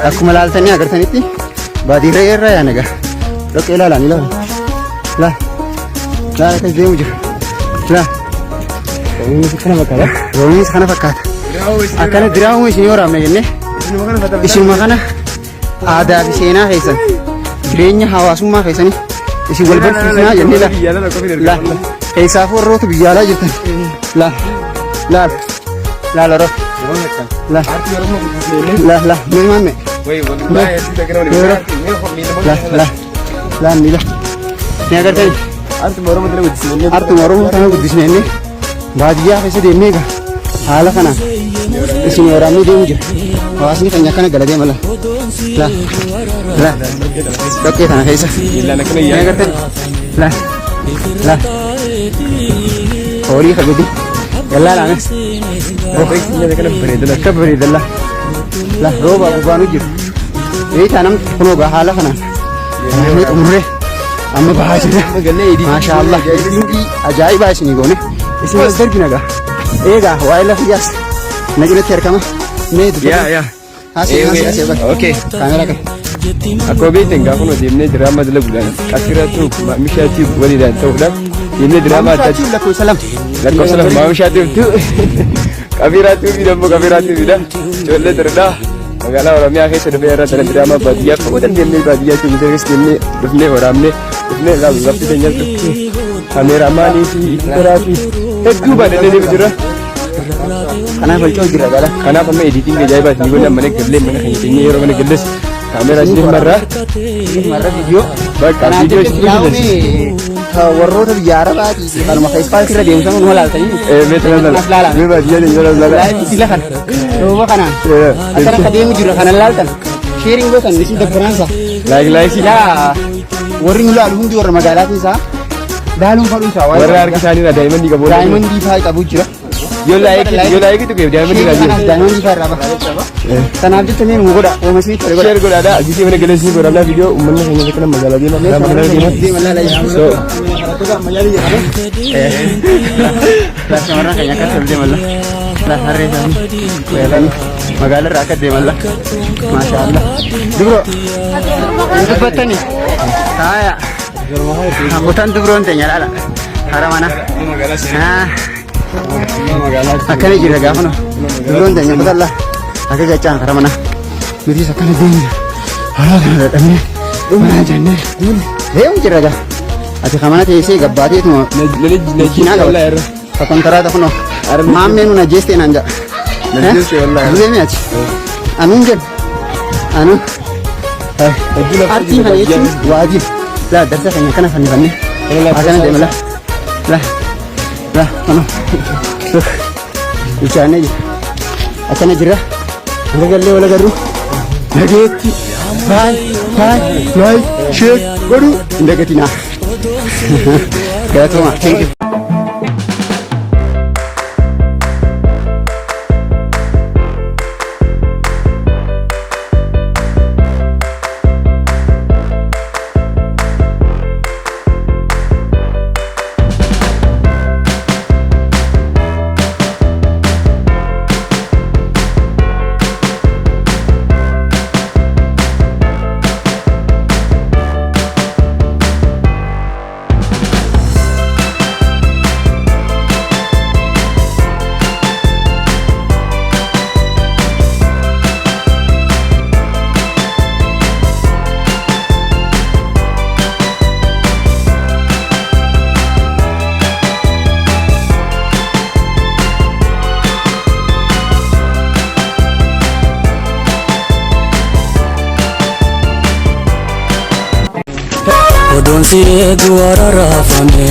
akkuma laaltanii agartanitti baadiyyaa irraa yaa nagaa dhoqqee ilaalaan la akkas deemu jira la oomisha kana fakkaata akkana diraamu isin waraabne jennee isinuma kana aadaa fi seenaa keessan jireenya hawaasummaa keessanii isin wal barsiisnaa jennee la keessaaf warroota biyya alaa jirtan la roof la mimame la mila ni agartani artu moromo kana guddisnee baadiyyaa keessa deemnee gaa haala kanaan isin waraabnee deemu jira hawaasni keenya akkana galatee mala la dhoqqee kana keessa ni agartani la horii kabedi galaalaanis akka bareedala la rooba gubaanu jiru eeyitaa namni kunoo gaa haala kanaan namni xumurree amma bahaa jirra maashaallah ajaa'ibaa isinii goone isin as darbina gaa eegaa waa'ee lafiyyaas nacinatti argama meetu okay kaamera qabu akkuma beektan gaafa nu deemnee diraamaa dalaguudhaan qasiraatu maamishaatiif waliidhaan ta'uudhaan deemnee diraamaa adda lakkoofsa lama maamishaatiif qabiraatiif dammoo qabiraatiifidha ijoollee turredha magaalaa Oromiyaa keessa dhufee irra dhala diraamaa baadiyyaa qabuudhaan deemnee baadiyyaa keenya keessa deemnee dhufnee waraabnee dhufnee lafti keenya kameeraamaanii fi ittiraa fi hedduu baadannee deemu jira. kanaaf walcoo jira gala kanaaf amma ediitiin ajaa'ibaa isin goone mana gallee mana keenya keenya yeroo mana galles kaameeraa isin marra viidiyoo bakka viidiyoo isin ilaawne warroota biyya arabaatii kanuma keessatti irra deemsan nu laaltanii meetra mee baadiyyaa deemsa laalaa sila kana rooba kanaan akka deemu jira kana laaltan sheeriin gootan isin dabbaraansa laayik yaa warri nu laalu hundi warra magaalaatiin isaa daaluun fadhuusaa warra harki isaanii daa'imman qabu daa'imman faa qabu jira yoo laayik tu keef daa'imman faa irraa baha kanaaf jecha mee nu godha oomisni sheer godhaadha asii mana galesii godhaadha viidiyoo uummanni keenya bakka magaalaa shamarran keenya akkas ol deemalla harree isaanii magaalaa irraa akka deemalla maashaallah dubro dubbattani taaya hambutaan dubroon teenya laala hara mana akkana jira gaafano dubroon teenya kutalla akka gachaan hara mana nutis akkana deemna haraa kana dadhabne mana jennee deemu jira gaa ati kamana teessee gabbaateetuma lejjinaa qaba kakontaraata kunoo maammee nu najjeestee naan jedha du'eemi ati anuun jedhu anuun artiin kana jechuun waajib la darsa keenya kana fannifannee akkana deema la kunoo ichaanee jira akkana jira hanga gallee wal agarru nageetti faay sheek godhu hin dagatinaa galatoomaa thank you Odon siree duwara raafame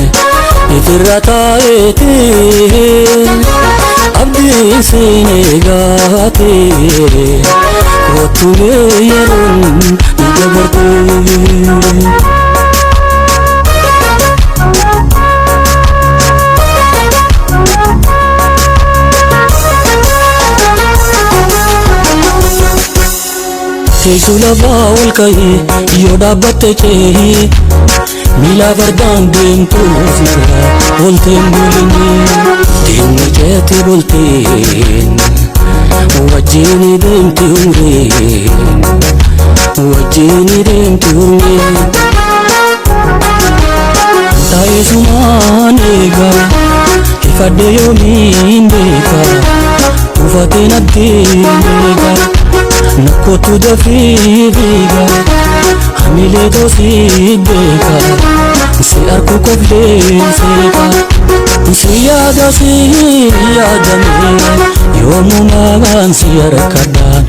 ifirra taa'eetiin abdiin seenee gaatee kottulee yeroon ni dabartee. Teessu lafaa ol ka'ee yoo dhaabbatte ceehee miila fardaan deemtuuf irraa olteen bulinii diinni ceete bolteen wajjini deemti umrii wajjini deemti umrii taa'isumaan eegaa ifadde yoomiin beekaa ufateen abdiin eegaa nakkootu dafii beekaa hamilee toosii beekaa si arku koflee seekaa si yaadamee yoomumaan si harkadhaan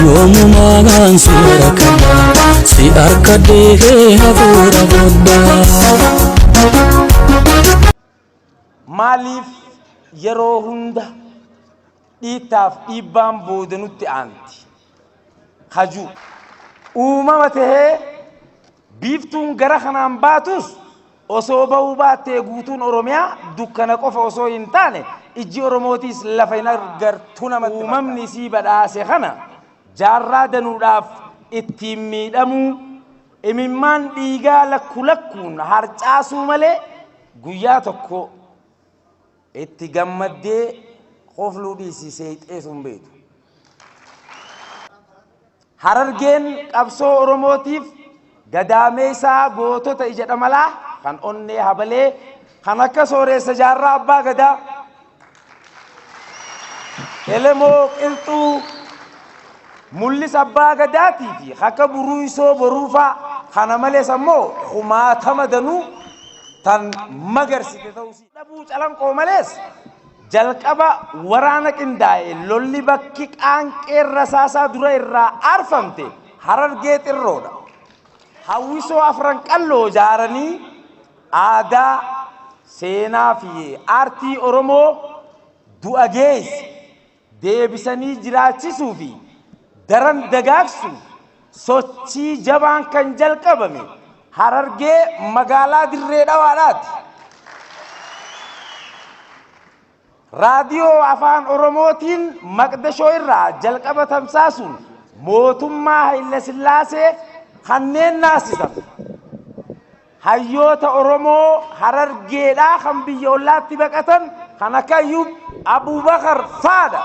yoomumaan si harkadhaan si harkadhee hafuura godhaa. Maaliif yeroo hunda dhiittaaf dhiibbaan booda nutti aanti hajuu uumama tahee biiftuun gara kanaan baatus osoo bahuu baattee guutuun Oromiyaa dukkana qofa osoo hin taane ijji Oromootiis lafa hin agartu namatti uumamni sii badhaase kana jaarraa danuudhaaf ittiin miidhamuu imimmaan dhiigaa lakkuun harcaasuu malee guyyaa tokko itti gammaddee qofluu dhiisisee xeesuun beeku. Harargeen qabsoo Oromootiif gadaamee isaa gootota ija dhamalaa kan onnee habalee kan akka sooressa jaarraa abbaa gadaa elemoo qilxuu mul'is abbaa gadaatii fi akka buruu isoo boruufaa kana malees ammoo kumaatama danuu tan magarsite ta'uusi dhabuu calanqoo malees jalqaba waraana qindaa'e lolli bakki qaanqeen rasaasaa dura irraa aarfamte Harargee xirroodha. Hawwisoo afran qalloo jaaranii aadaa seenaa fi aartii Oromoo du'a geessi deebisanii jiraachisuu fi daran dagaagsuuf sochii jabaan kan jalqabame Harargee magaalaa Dirree Dhawaadhaati. Raadiyoo afaan Oromootiin Maqdashoo irraa jalqaba tamsaasuun mootummaa Haile Sillaasee kanneen naasisan hayyoota Oromoo Harargeedhaa kan biyya ollaatti baqatan kan akka Ayyuub Abubakar faadha.